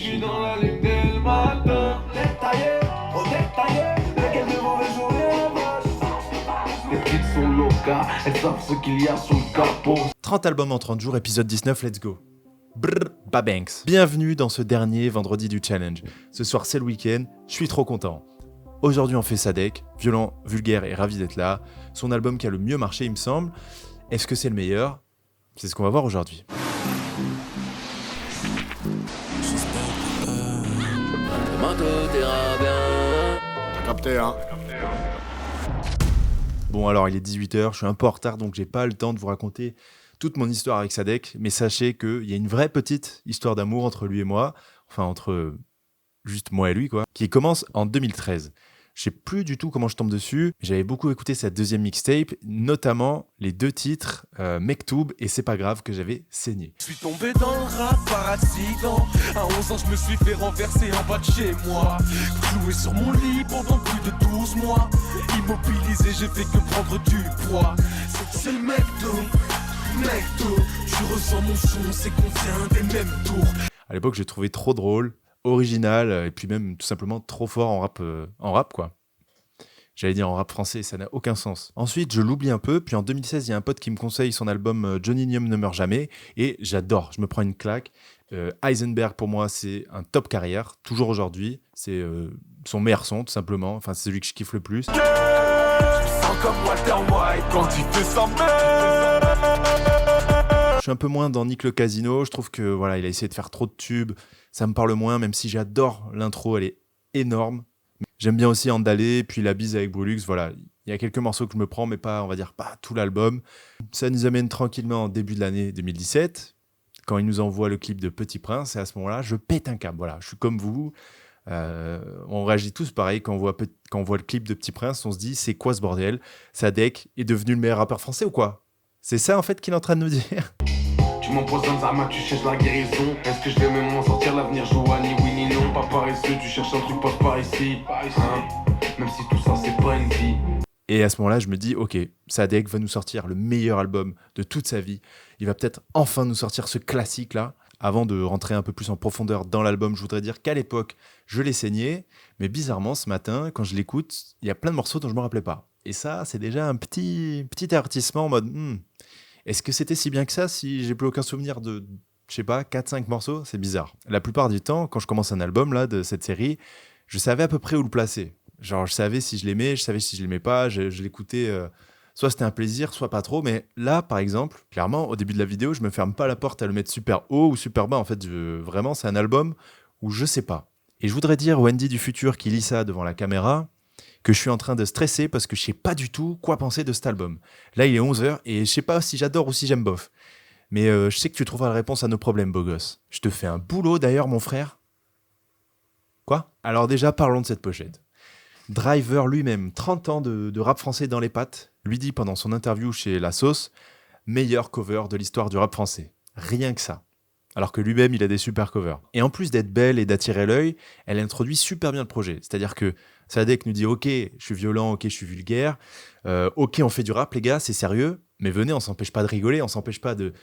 suis dans la ligne dès le matin. Détaillé, oh détaillé, lesquels de mauvais jours les petites sont locales, elles savent ce qu'il y a sous le capot. 30 albums en 30 jours, épisode 19, let's go. Brrr, Babanks. Bienvenue dans ce dernier vendredi du challenge. Ce soir c'est le week-end, je suis trop content. Aujourd'hui on fait Sadek, violent, vulgaire et ravi d'être là. Son album qui a le mieux marché il me semble. Est-ce que c'est le meilleur ? C'est ce qu'on va voir aujourd'hui. Demain tout ira bien. T'as capté, hein? Bon alors il est 18h, je suis un peu en retard donc j'ai pas le temps de vous raconter toute mon histoire avec Sadek, mais sachez qu'il y a une vraie petite histoire d'amour entre lui et moi, enfin entre juste moi et lui quoi, qui commence en 2013. Je sais plus du tout comment je tombe dessus, j'avais beaucoup écouté sa deuxième mixtape, notamment les deux titres, Mektoub et C'est pas grave que j'avais saigné. Je suis tombé dans le rap par accident. À 11 ans, je me suis fait renverser en bas de chez moi. Cloué sur mon lit pendant plus de 12 mois. Immobilisé, j'ai fait que prendre du poids. C'est le Mektoub, Mektoub. Tu ressens mon son, c'est qu'on vient des mêmes tours. À l'époque, j'ai trouvé trop drôle, original, et puis même tout simplement trop fort en rap quoi. J'allais dire en rap français, ça n'a aucun sens. Ensuite, je l'oublie un peu, puis en 2016, il y a un pote qui me conseille son album Johnny Nium ne meurt jamais, et j'adore, je me prends une claque. Heisenberg, pour moi, c'est un top carrière, toujours aujourd'hui. C'est son meilleur son, tout simplement. Enfin, c'est celui que je kiffe le plus. Je sens comme Walter White quand il fait sa mère. Je suis un peu moins dans Nick le Casino. Je trouve que voilà, il a essayé de faire trop de tubes. Ça me parle moins, même si j'adore l'intro, elle est énorme. J'aime bien aussi Andalé, puis La Bise avec Brulux. Voilà, il y a quelques morceaux que je me prends, mais pas, on va dire, pas tout l'album. Ça nous amène tranquillement en début de l'année 2017, quand il nous envoie le clip de Petit Prince. Et à ce moment-là, je pète un câble. Voilà, je suis comme vous. On réagit tous pareil quand on voit le clip de Petit Prince. On se dit, c'est quoi ce bordel ? Sadek est devenu le meilleur rappeur français ou quoi ? C'est ça en fait qu'il est en train de nous dire. Tu m'empoisonnes, Zama, tu cherches la guérison. Est-ce que je vais même m'en sortir, l'avenir joue à ni oui ni non. Pas paresseux, tu cherches un truc, passe par ici, hein. Même si tout ça c'est pas une vie. Et à ce moment-là, je me dis, ok, Sadek va nous sortir le meilleur album de toute sa vie. Il va peut-être enfin nous sortir ce classique-là. Avant de rentrer un peu plus en profondeur dans l'album, je voudrais dire qu'à l'époque, je l'ai saigné. Mais bizarrement, ce matin, quand je l'écoute, il y a plein de morceaux dont je me rappelais pas. Et ça, c'est déjà un petit avertissement en mode, est-ce que c'était si bien que ça si j'ai plus aucun souvenir de, je sais pas, 4-5 morceaux ? C'est bizarre. La plupart du temps, quand je commence un album là, de cette série, je savais à peu près où le placer. Genre, je savais si je l'aimais, je savais si je l'aimais pas, je l'écoutais, soit c'était un plaisir, soit pas trop. Mais là, par exemple, clairement, au début de la vidéo, je me ferme pas la porte à le mettre super haut ou super bas. En fait, vraiment, c'est un album où je sais pas. Et je voudrais dire, Wendy du futur qui lit ça devant la caméra, que je suis en train de stresser parce que je sais pas du tout quoi penser de cet album. Là, il est 11h et je sais pas si j'adore ou si j'aime bof. Mais je sais que tu trouveras la réponse à nos problèmes, beau gosse. Je te fais un boulot d'ailleurs, mon frère. Quoi ? Alors déjà, parlons de cette pochette. Driver lui-même, 30 ans de rap français dans les pattes, lui dit pendant son interview chez La Sauce, meilleur cover de l'histoire du rap français. Rien que ça. Alors que lui-même, il a des super covers. Et en plus d'être belle et d'attirer l'œil, elle introduit super bien le projet. C'est-à-dire que Sadek nous dit « Ok, je suis violent, ok, je suis vulgaire, ok, on fait du rap, les gars, c'est sérieux, mais venez, on s'empêche pas de rigoler, on s'empêche pas de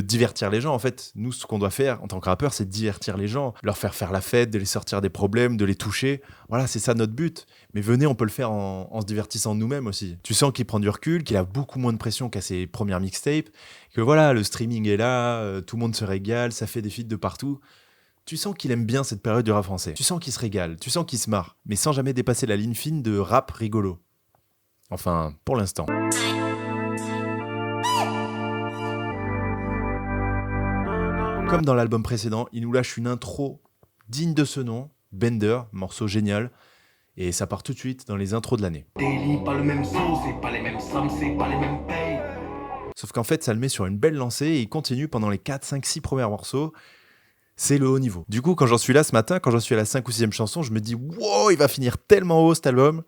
divertir les gens. En fait, nous, ce qu'on doit faire en tant que rappeur, c'est de divertir les gens, leur faire la fête, de les sortir des problèmes, de les toucher. Voilà, c'est ça notre but. Mais venez, on peut le faire en se divertissant nous-mêmes aussi. Tu sens qu'il prend du recul, qu'il a beaucoup moins de pression qu'à ses premières mixtapes, que voilà, le streaming est là, tout le monde se régale, ça fait des feats de partout. Tu sens qu'il aime bien cette période du rap français. Tu sens qu'il se régale, tu sens qu'il se marre, mais sans jamais dépasser la ligne fine de rap rigolo. Enfin, pour l'instant. Comme dans l'album précédent, il nous lâche une intro digne de ce nom, Bender, morceau génial, et ça part tout de suite dans les intros de l'année. Daily, pas le même son, c'est pas les mêmes sommes, c'est pas les mêmes payes. Sauf qu'en fait, ça le met sur une belle lancée et il continue pendant les 4, 5, 6 premiers morceaux. C'est le haut niveau. Du coup, quand j'en suis là ce matin, quand j'en suis à la 5 ou 6e chanson, je me dis « Wow, il va finir tellement haut cet album !»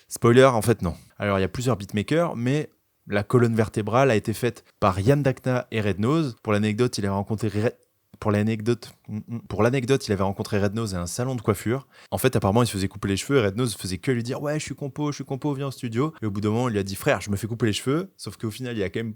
Spoiler, en fait, non. Alors, il y a plusieurs beatmakers, mais la colonne vertébrale a été faite par Yann Dakna et Red Nose. Pour l'anecdote, il avait rencontré Red Nose à un salon de coiffure. En fait, apparemment, il se faisait couper les cheveux et Red Nose faisait que lui dire « Ouais, je suis compo, viens au studio. » Et au bout d'un moment, il lui a dit « Frère, je me fais couper les cheveux. » Sauf qu'au final, il a quand même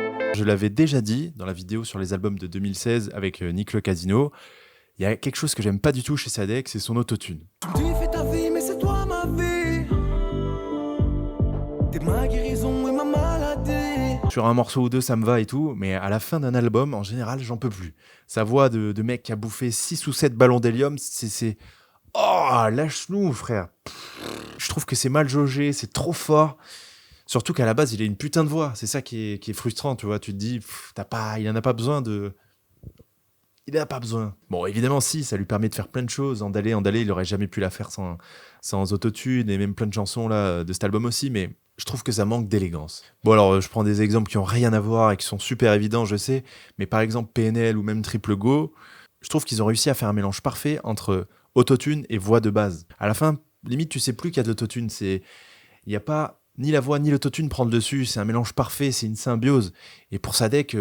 Je l'avais déjà dit dans la vidéo sur les albums de 2016 avec Nick Le Casino. Il y a quelque chose que j'aime pas du tout chez Sadek, c'est son autotune. Tu me dis fais ta vie, mais c'est toi ma vie. T'es ma guérison et ma maladie. Sur un morceau ou deux, ça me va et tout, mais à la fin d'un album, en général, j'en peux plus. Sa voix de mec qui a bouffé 6 ou 7 ballons d'hélium, c'est... Oh, lâche-nous, frère. Je trouve que c'est mal jaugé, c'est trop fort. Surtout qu'à la base, il a une putain de voix. C'est ça qui est frustrant, tu vois. Tu te dis, il en a pas besoin de... Il n'a pas besoin. Bon, évidemment, si, ça lui permet de faire plein de choses. Andalé, il aurait jamais pu la faire sans autotune, et même plein de chansons là, de cet album aussi, mais je trouve que ça manque d'élégance. Bon, alors, je prends des exemples qui ont rien à voir et qui sont super évidents, je sais, mais par exemple, PNL ou même Triple Go, je trouve qu'ils ont réussi à faire un mélange parfait entre autotune et voix de base. À la fin, limite, tu sais plus qu'il y a de l'autotune. Il n'y a pas ni la voix ni l'autotune prendre le dessus. C'est un mélange parfait, c'est une symbiose. Et pour Sadek,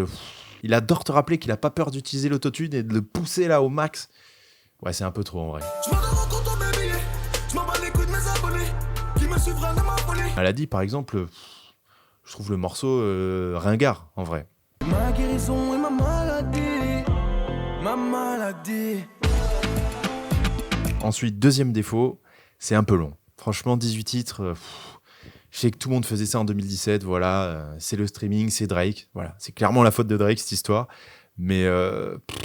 il adore te rappeler qu'il a pas peur d'utiliser l'autotune et de le pousser là au max. Ouais, c'est un peu trop en vrai. Elle a dit par exemple, je trouve le morceau ringard en vrai. Ma guérison et ma maladie. Ma maladie. Ensuite, deuxième défaut, c'est un peu long. Franchement, 18 titres, je sais que tout le monde faisait ça en 2017, voilà, c'est le streaming, c'est Drake, voilà, c'est clairement la faute de Drake cette histoire, mais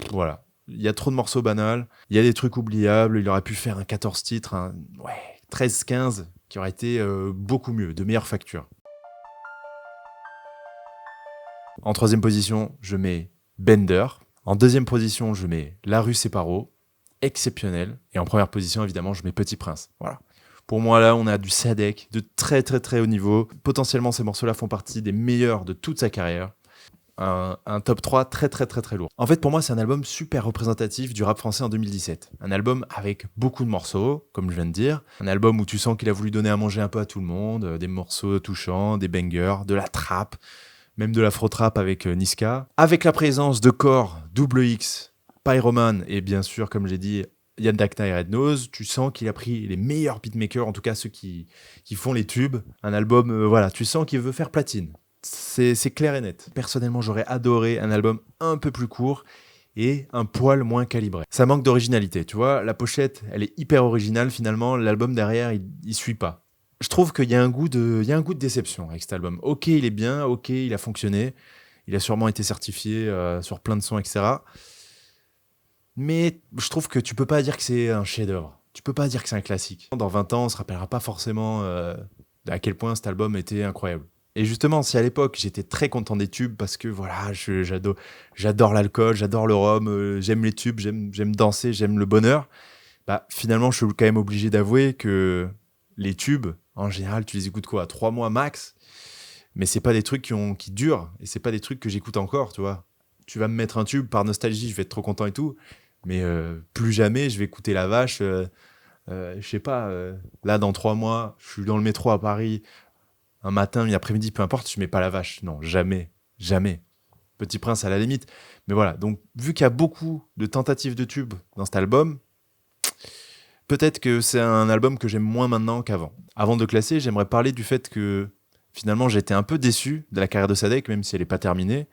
voilà, il y a trop de morceaux banals, il y a des trucs oubliables, il aurait pu faire un 14 titres, 13-15, qui aurait été beaucoup mieux, de meilleure facture. En troisième position, je mets Bender. En deuxième position, je mets La Rue Séparo, exceptionnel. Et en première position, évidemment, je mets Petit Prince. Voilà. Pour moi, là, on a du Sadek de très, très, très haut niveau. Potentiellement, ces morceaux-là font partie des meilleurs de toute sa carrière. Un top 3 très, très, très, très lourd. En fait, pour moi, c'est un album super représentatif du rap français en 2017. Un album avec beaucoup de morceaux, comme je viens de dire. Un album où tu sens qu'il a voulu donner à manger un peu à tout le monde. Des morceaux touchants, des bangers, de la trap, même de l'afro-trap avec Niska. Avec la présence de Core, Double X, Pyroman et bien sûr, comme j'ai dit, Yann Dakna et Red Nose, tu sens qu'il a pris les meilleurs beatmakers, en tout cas ceux qui font les tubes. Un album, voilà, tu sens qu'il veut faire platine. C'est clair et net. Personnellement, j'aurais adoré un album un peu plus court et un poil moins calibré. Ça manque d'originalité, tu vois. La pochette, elle est hyper originale finalement. L'album derrière, il suit pas. Je trouve qu'il y a un goût de déception avec cet album. Ok, il est bien, ok, il a fonctionné. Il a sûrement été certifié sur plein de sons, etc. Mais je trouve que tu peux pas dire que c'est un chef-d'œuvre. Tu peux pas dire que c'est un classique. Dans 20 ans, on se rappellera pas forcément à quel point cet album était incroyable. Et justement, si à l'époque, j'étais très content des tubes parce que voilà, j'adore l'alcool, j'adore le rhum, j'aime les tubes, j'aime danser, j'aime le bonheur, bah finalement, je suis quand même obligé d'avouer que les tubes, en général, tu les écoutes quoi, à 3 mois max, mais c'est pas des trucs qui durent et c'est pas des trucs que j'écoute encore, tu vois. Tu vas me mettre un tube par nostalgie, je vais être trop content et tout, mais plus jamais je vais écouter La Vache. Je sais pas, là dans 3 mois, je suis dans le métro à Paris, un matin, une après-midi, peu importe, je mets pas La Vache. Non, jamais, jamais. Petit Prince à la limite. Mais voilà, donc vu qu'il y a beaucoup de tentatives de tubes dans cet album, peut-être que c'est un album que j'aime moins maintenant qu'avant. Avant de classer, j'aimerais parler du fait que finalement j'étais un peu déçu de la carrière de Sadek, même si elle n'est pas terminée.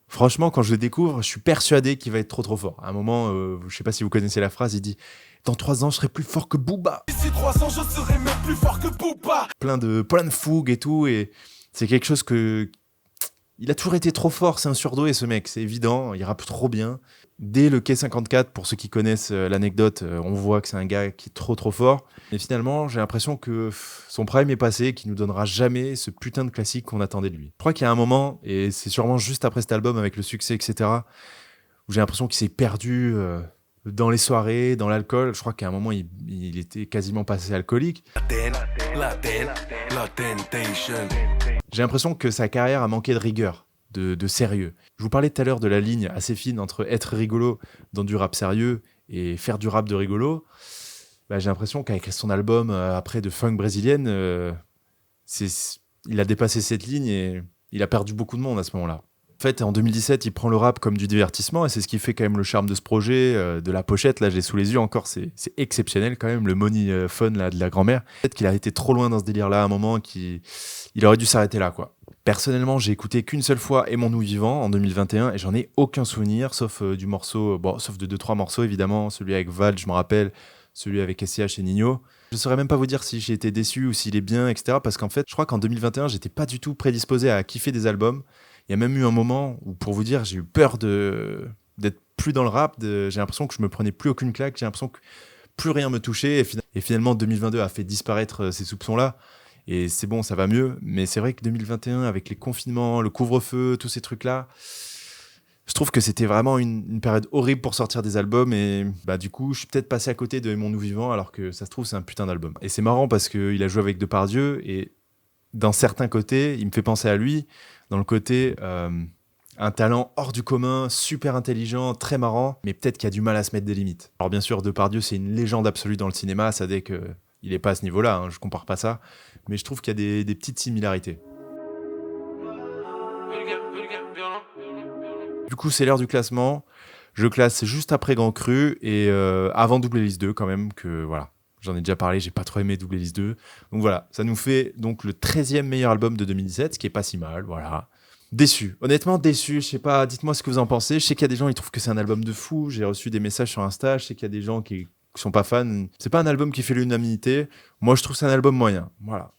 Franchement, quand je le découvre, je suis persuadé qu'il va être trop fort. À un moment, je sais pas si vous connaissez la phrase, il dit « Dans 3 ans, je serai plus fort que Booba ». D'ici 3 ans, je serai même plus fort que Booba. Plein de fougue et tout, et c'est quelque chose que... Il a toujours été trop fort, c'est un surdoué ce mec, c'est évident, il rappe trop bien. Dès le Quai 54, pour ceux qui connaissent l'anecdote, on voit que c'est un gars qui est trop fort. Et finalement, j'ai l'impression que son prime est passé, qu'il nous donnera jamais ce putain de classique qu'on attendait de lui. Je crois qu'il y a un moment, et c'est sûrement juste après cet album, avec le succès, etc., où j'ai l'impression qu'il s'est perdu dans les soirées, dans l'alcool. Je crois qu'à un moment, il était quasiment passé alcoolique. J'ai l'impression que sa carrière a manqué de rigueur, de sérieux. Je vous parlais tout à l'heure de la ligne assez fine entre être rigolo dans du rap sérieux et faire du rap de rigolo. Bah, j'ai l'impression qu'avec son album après de funk brésilienne, il a dépassé cette ligne et il a perdu beaucoup de monde à ce moment-là. En fait, en 2017, il prend le rap comme du divertissement et c'est ce qui fait quand même le charme de ce projet, de la pochette. Là, je l'ai sous les yeux encore, c'est exceptionnel quand même, le money fun là, de la grand-mère. Peut-être qu'il a été trop loin dans ce délire-là à un moment, il aurait dû s'arrêter là, quoi. Personnellement, j'ai écouté qu'une seule fois Aimons-nous vivants en 2021 et j'en ai aucun souvenir, sauf du morceau, sauf de 2-3 morceaux évidemment, celui avec Val, je me rappelle, celui avec SCH et Nino. Je saurais même pas vous dire si j'ai été déçu ou s'il est bien, etc. Parce qu'en fait, je crois qu'en 2021, j'étais pas du tout prédisposé à kiffer des albums. Il y a même eu un moment où, pour vous dire, j'ai eu peur d'être plus dans le rap. J'ai l'impression que je me prenais plus aucune claque. J'ai l'impression que plus rien me touchait. Et finalement, 2022 a fait disparaître ces soupçons-là. Et c'est bon, ça va mieux. Mais c'est vrai que 2021, avec les confinements, le couvre-feu, tous ces trucs-là, je trouve que c'était vraiment une période horrible pour sortir des albums. Et du coup, je suis peut-être passé à côté de Aimons-nous vivants, alors que ça se trouve, c'est un putain d'album. Et c'est marrant parce qu'il a joué avec Depardieu. Et dans certains côtés, il me fait penser à lui. Dans le côté, un talent hors du commun, super intelligent, très marrant, mais peut-être qu'il a du mal à se mettre des limites. Alors bien sûr, Depardieu, c'est une légende absolue dans le cinéma. Ça dès que il n'est pas à ce niveau-là, hein, je compare pas ça. Mais je trouve qu'il y a des petites similarités. Du coup, c'est l'heure du classement. Je classe juste après Grand Cru et avant Double Hélice 2 quand même, que voilà. J'en ai déjà parlé, j'ai pas trop aimé Double Hélice 2. Donc voilà, ça nous fait donc le 13e meilleur album de 2017, ce qui est pas si mal, voilà. Déçu, honnêtement déçu, je sais pas, dites-moi ce que vous en pensez. Je sais qu'il y a des gens, ils trouvent que c'est un album de fou. J'ai reçu des messages sur Insta, je sais qu'il y a des gens qui sont pas fans. C'est pas un album qui fait l'unanimité. Moi, je trouve que c'est un album moyen, voilà.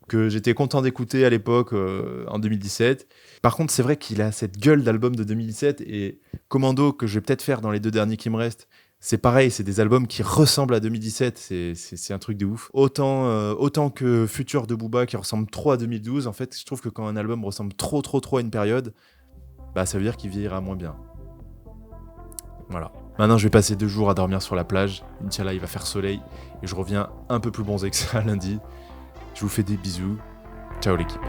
Que j'étais content d'écouter à l'époque, en 2017. Par contre, c'est vrai qu'il a cette gueule d'album de 2017 et Commando, que je vais peut-être faire dans les 2 derniers qui me restent, c'est pareil, c'est des albums qui ressemblent à 2017, c'est un truc de ouf. Autant que Futur de Booba qui ressemble trop à 2012, en fait, je trouve que quand un album ressemble trop à une période, ça veut dire qu'il vieillira moins bien. Voilà. Maintenant, je vais passer 2 jours à dormir sur la plage. Inch'Allah, il va faire soleil et je reviens un peu plus bronzé que ça lundi. Je vous fais des bisous. Ciao l'équipe.